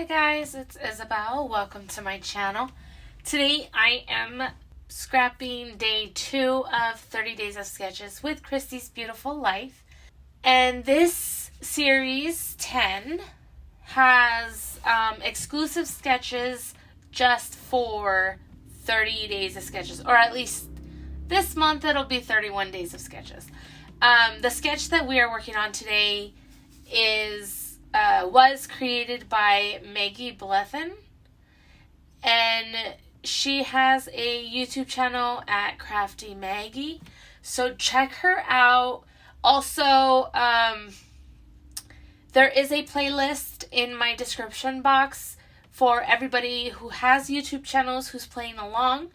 guys, it's Isabel. Welcome to my channel. Today I am scrapping day 2 of 30 Days of Sketches with Christy's Beautiful Life. And this series 10 has exclusive sketches just for 30 Days of Sketches. Or at least this month it'll be 31 Days of Sketches. The sketch that we are working on today was created by Maggie Blethen, and she has a YouTube channel at Crafty Maggie, so check her out. Also, there is a playlist in my description box for everybody who has YouTube channels who's playing along.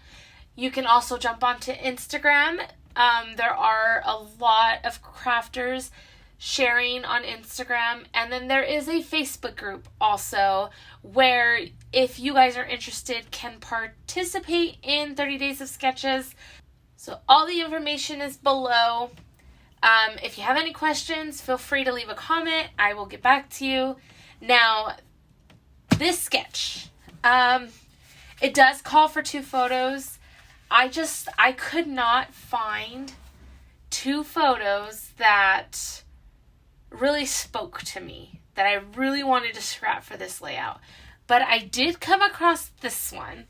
You can also jump onto Instagram. There are a lot of crafters sharing on Instagram, and then there is a Facebook group also where, if you guys are interested, can participate in 30 Days of Sketches. So all the information is below. If you have any questions, feel free to leave a comment. I will get back to you. Now, this sketch, it does call for 2 photos. I could not find 2 photos that really spoke to me, that I really wanted to scrap for this layout. But I did come across this one.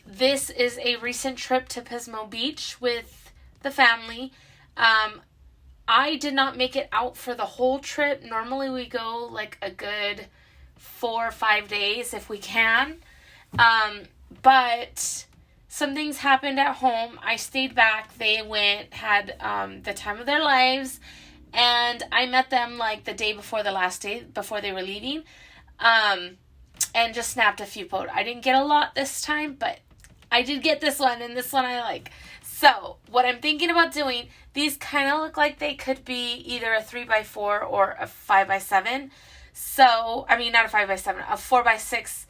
This is a recent trip to Pismo Beach with the family. I did not make it out for the whole trip. Normally we go like a good 4 or 5 days if we can. But some things happened at home. I stayed back. They went, had the time of their lives. And I met them like the day before the last day, before they were leaving, and just snapped a few photos. I didn't get a lot this time, but I did get this one, and this one I like. So, what I'm thinking about doing, these kind of look like they could be either a 3x4 or a 5x7. So, I mean, not a 5x7, a 4x6,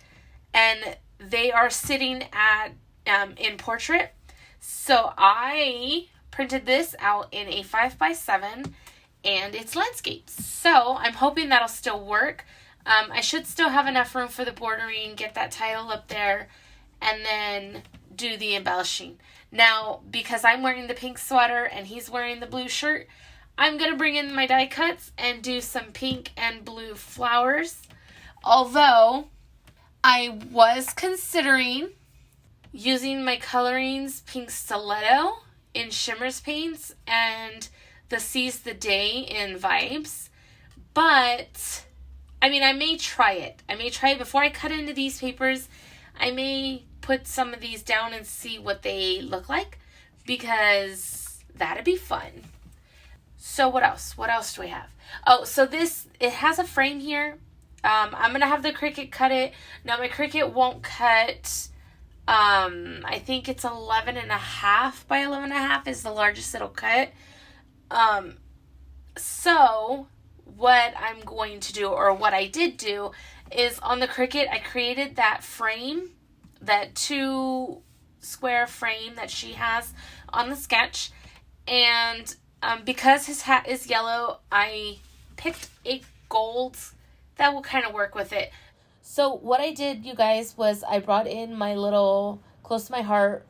and they are sitting at, in portrait. So, I printed this out in a 5x7, and it's landscapes. So I'm hoping that'll still work. I should still have enough room for the bordering, get that title up there, and then do the embellishing. Now, because I'm wearing the pink sweater and he's wearing the blue shirt, I'm going to bring in my die cuts and do some pink and blue flowers. Although, I was considering using my Colorings Pink Stiletto in Shimmers paints and the Seize the Day in Vibes. But, I mean, I may try it. Before I cut into these papers. I may put some of these down and see what they look like, because that'd be fun. So what else? What else do we have? Oh, so it has a frame here. I'm going to have the Cricut cut it. Now, my Cricut won't cut, I think it's 11.5 by 11.5 is the largest it'll cut. So what I'm going to do, or what I did do, is on the Cricut, I created that frame, that 2 square frame that she has on the sketch. And, because his hat is yellow, I picked a gold that will kind of work with it. So what I did, you guys, was I brought in my little close to my heart,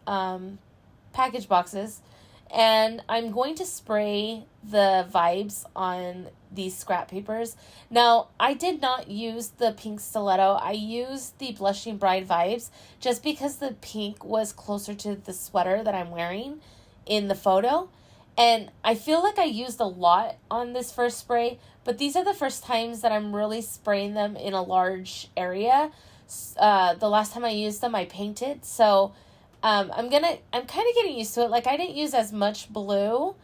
package boxes. And I'm going to spray the vibes on these scrap papers. Now, I did not use the pink stiletto. I used the Blushing Bride vibes just because the pink was closer to the sweater that I'm wearing in the photo. And I feel like I used a lot on this first spray, but these are the first times that I'm really spraying them in a large area. The last time I used them, I painted. So I'm kind of getting used to it. Like, I didn't use as much blue,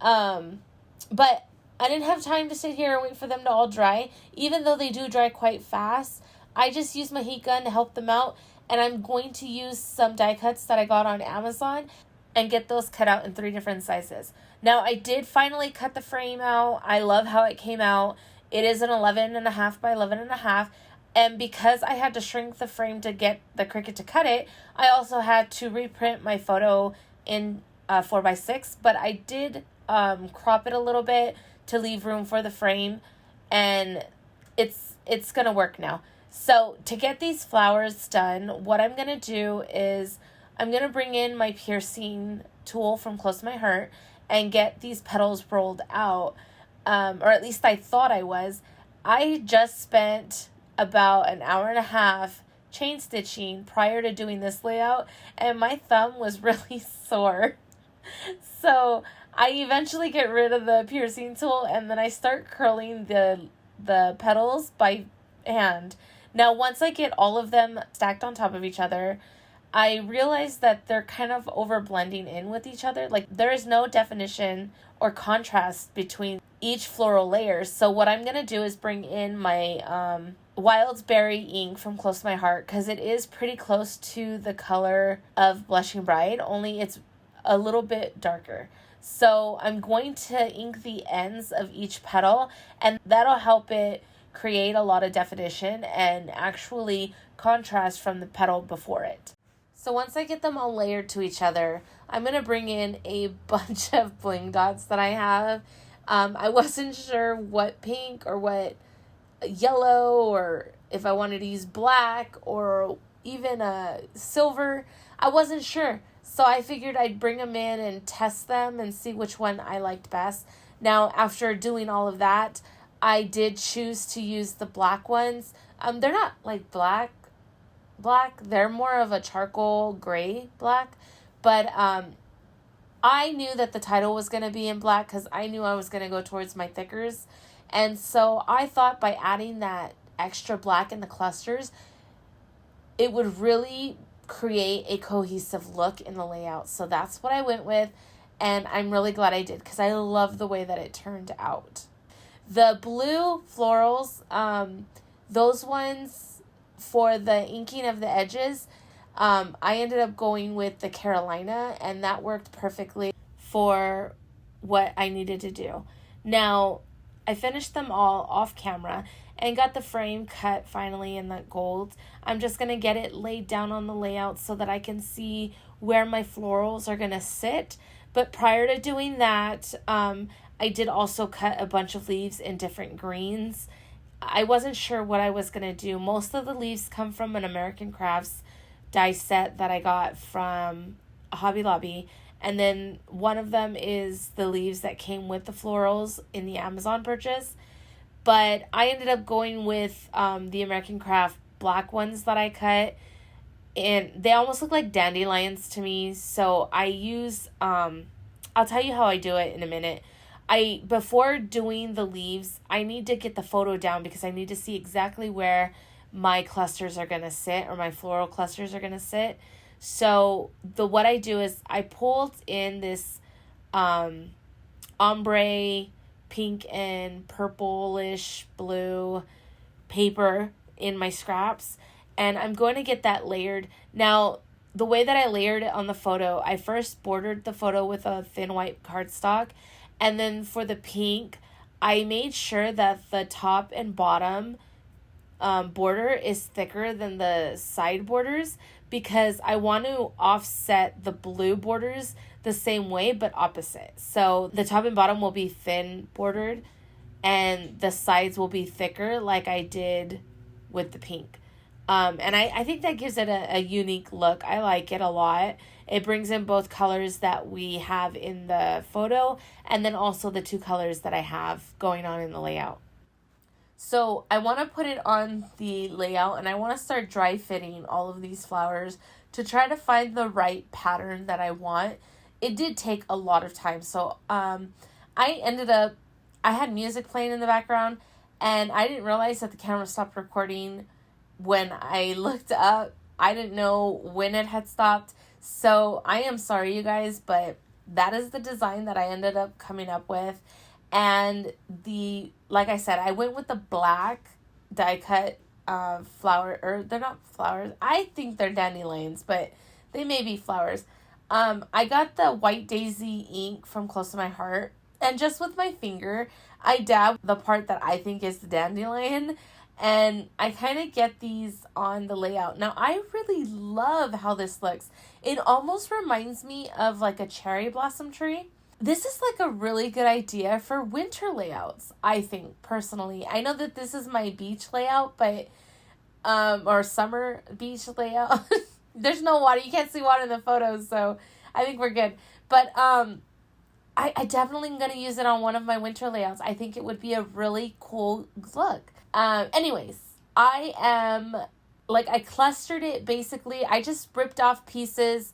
but I didn't have time to sit here and wait for them to all dry, even though they do dry quite fast. I just used my heat gun to help them out, and I'm going to use some die cuts that I got on Amazon and get those cut out in 3 different sizes. Now, I did finally cut the frame out. I love how it came out. It is an 11.5 by 11.5. And because I had to shrink the frame to get the Cricut to cut it, I also had to reprint my photo in 4x6. But I did crop it a little bit to leave room for the frame. And it's going to work now. So to get these flowers done, what I'm going to do is I'm going to bring in my piercing tool from Close to My Heart and get these petals rolled out, or at least I thought I was. I just spent about an hour and a half chain stitching prior to doing this layout, and my thumb was really sore. So I eventually get rid of the piercing tool, and then I start curling the petals by hand. Now, once I get all of them stacked on top of each other, I realize that they're kind of over blending in with each other. Like, there is no definition or contrast between each floral layer. So what I'm going to do is bring in my Wild Berry ink from Close to My Heart, because it is pretty close to the color of Blushing Bride, only it's a little bit darker. So I'm going to ink the ends of each petal, and that'll help it create a lot of definition and actually contrast from the petal before it. So once I get them all layered to each other, I'm going to bring in a bunch of bling dots that I have. I wasn't sure what pink or what yellow, or if I wanted to use black or even a silver. I wasn't sure. So I figured I'd bring them in and test them and see which one I liked best. Now, after doing all of that, I did choose to use the black ones. They're not like black. They're more of a charcoal gray black. But I knew that the title was going to be in black because I knew I was going to go towards my thickers. And so I thought by adding that extra black in the clusters, it would really create a cohesive look in the layout. So that's what I went with, and I'm really glad I did because I love the way that it turned out. The blue florals, those ones for the inking of the edges, I ended up going with the Carolina, and that worked perfectly for what I needed to do. Now, I finished them all off camera and got the frame cut finally in that gold. I'm just going to get it laid down on the layout so that I can see where my florals are going to sit. But prior to doing that, I did also cut a bunch of leaves in different greens. I wasn't sure what I was going to do. Most of the leaves come from an American Crafts die set that I got from Hobby Lobby. And then one of them is the leaves that came with the florals in the Amazon purchase. But I ended up going with the American Craft black ones that I cut. And they almost look like dandelions to me. So I use, I'll tell you how I do it in a minute. Before doing the leaves, I need to get the photo down because I need to see exactly where my clusters are going to sit, or my floral clusters are going to sit. So what I do is I pulled in this ombre pink and purplish blue paper in my scraps, and I'm going to get that layered. Now, the way that I layered it on the photo, I first bordered the photo with a thin white cardstock, and then for the pink, I made sure that the top and bottom border is thicker than the side borders, because I want to offset the blue borders the same way but opposite. So the top and bottom will be thin bordered and the sides will be thicker like I did with the pink. And I think that gives it a unique look. I like it a lot. It brings in both colors that we have in the photo and then also the two colors that I have going on in the layout. So I want to put it on the layout, and I want to start dry fitting all of these flowers to try to find the right pattern that I want. It did take a lot of time. So I had music playing in the background, and I didn't realize that the camera stopped recording when I looked up. I didn't know when it had stopped. So I am sorry, you guys, but that is the design that I ended up coming up with. And like I said, I went with the black die cut flower, or they're not flowers. I think they're dandelions, but they may be flowers. I got the White Daisy ink from Close to My Heart, and just with my finger, I dab the part that I think is the dandelion, and I kind of get these on the layout. Now, I really love how this looks. It almost reminds me of like a cherry blossom tree. This is like a really good idea for winter layouts, I think, personally. I know that this is my beach layout, but or summer beach layout. There's no water. You can't see water in the photos, so I think we're good. But I definitely am going to use it on one of my winter layouts. I think it would be a really cool look. Anyways, I clustered it basically. I just ripped off pieces.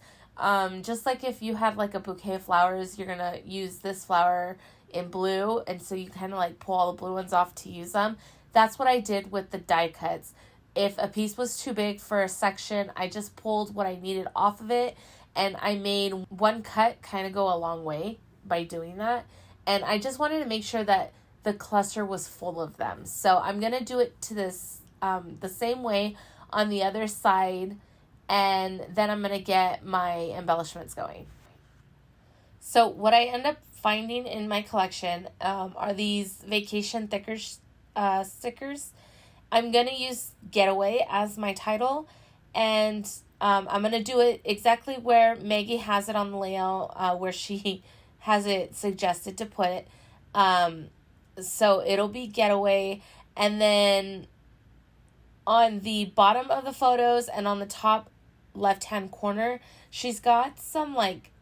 Just like if you have like a bouquet of flowers, you're going to use this flower in blue. And so you kind of like pull all the blue ones off to use them. That's what I did with the die cuts. If a piece was too big for a section, I just pulled what I needed off of it. And I made one cut kind of go a long way by doing that. And I just wanted to make sure that the cluster was full of them. So I'm going to do it to this the same way on the other side, and then I'm going to get my embellishments going. So what I end up finding in my collection are these vacation stickers. I'm going to use Getaway as my title, and I'm going to do it exactly where Maggie has it on the layout, where she has it suggested to put it. So it'll be Getaway, and then on the bottom of the photos and on the top left-hand corner, she's got some like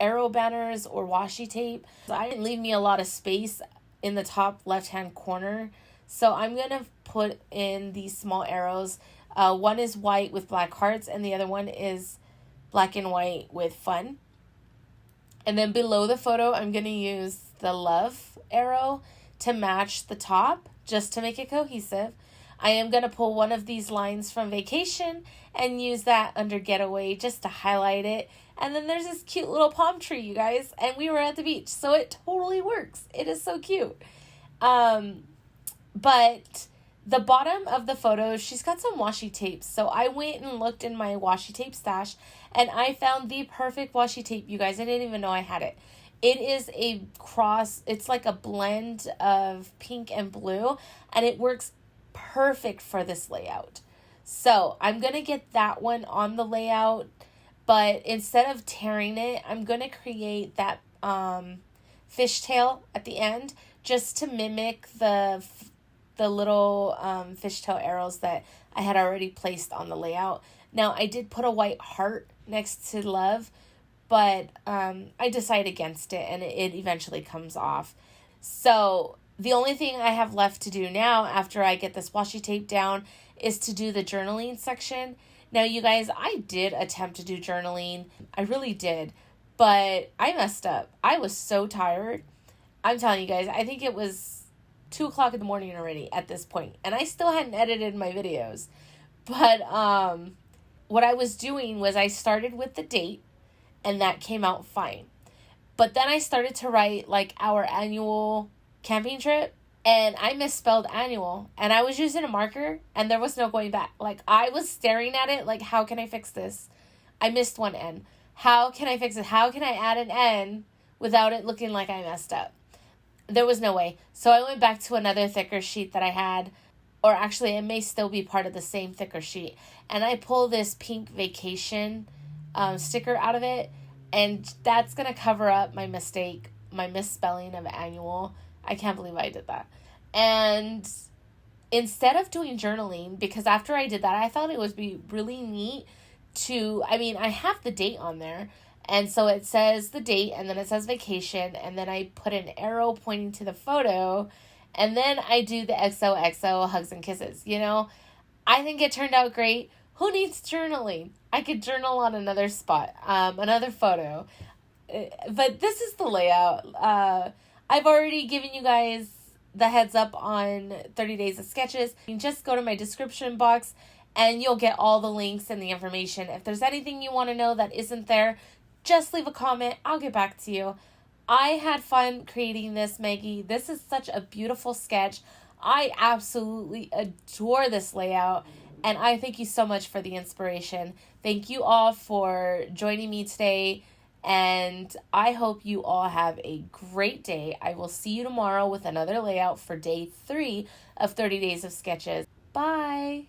arrow banners or washi tape. So I didn't leave me a lot of space in the top left-hand corner. So I'm going to put in these small arrows. One is white with black hearts, and the other one is black and white with fun. And then below the photo, I'm going to use the love arrow to match the top, just to make it cohesive. I am going to pull one of these lines from Vacation and use that under Getaway just to highlight it. And then there's this cute little palm tree, you guys. And we were at the beach, so it totally works. It is so cute. But the bottom of the photo, she's got some washi tape. So I went and looked in my washi tape stash, and I found the perfect washi tape, you guys. I didn't even know I had it. It is a cross. It's like a blend of pink and blue, and it works perfect for this layout. So I'm going to get that one on the layout, but instead of tearing it, I'm going to create that fishtail at the end just to mimic the little fishtail arrows that I had already placed on the layout. Now, I did put a white heart next to love, but I decided against it, and it eventually comes off. So the only thing I have left to do now after I get this washi tape down is to do the journaling section. Now, you guys, I did attempt to do journaling. I really did, but I messed up. I was so tired. I'm telling you guys, I think it was 2 o'clock in the morning already at this point, and I still hadn't edited my videos. But what I was doing was I started with the date, and that came out fine. But then I started to write like our annual camping trip, and I misspelled annual, and I was using a marker, and there was no going back. Like, I was staring at it like, how can I fix this? I missed one N. How can I fix it? How can I add an N without it looking like I messed up? There was no way. So I went back to another thicker sheet that I had, or actually it may still be part of the same thicker sheet, and I pull this pink vacation sticker out of it, and that's going to cover up my mistake, my misspelling of annual. I can't believe I did that. And instead of doing journaling, because after I did that, I thought it would be really neat I have the date on there. And so it says the date, and then it says vacation, and then I put an arrow pointing to the photo, and then I do the XOXO hugs and kisses, you know? I think it turned out great. Who needs journaling? I could journal on another spot, another photo. But this is the layout. I've already given you guys the heads up on 30 Days of Sketches. You can just go to my description box, and you'll get all the links and the information. If there's anything you want to know that isn't there, just leave a comment. I'll get back to you. I had fun creating this, Maggie. This is such a beautiful sketch. I absolutely adore this layout, and I thank you so much for the inspiration. Thank you all for joining me today, and I hope you all have a great day. I will see you tomorrow with another layout for day 3 of 30 Days of Sketches. Bye!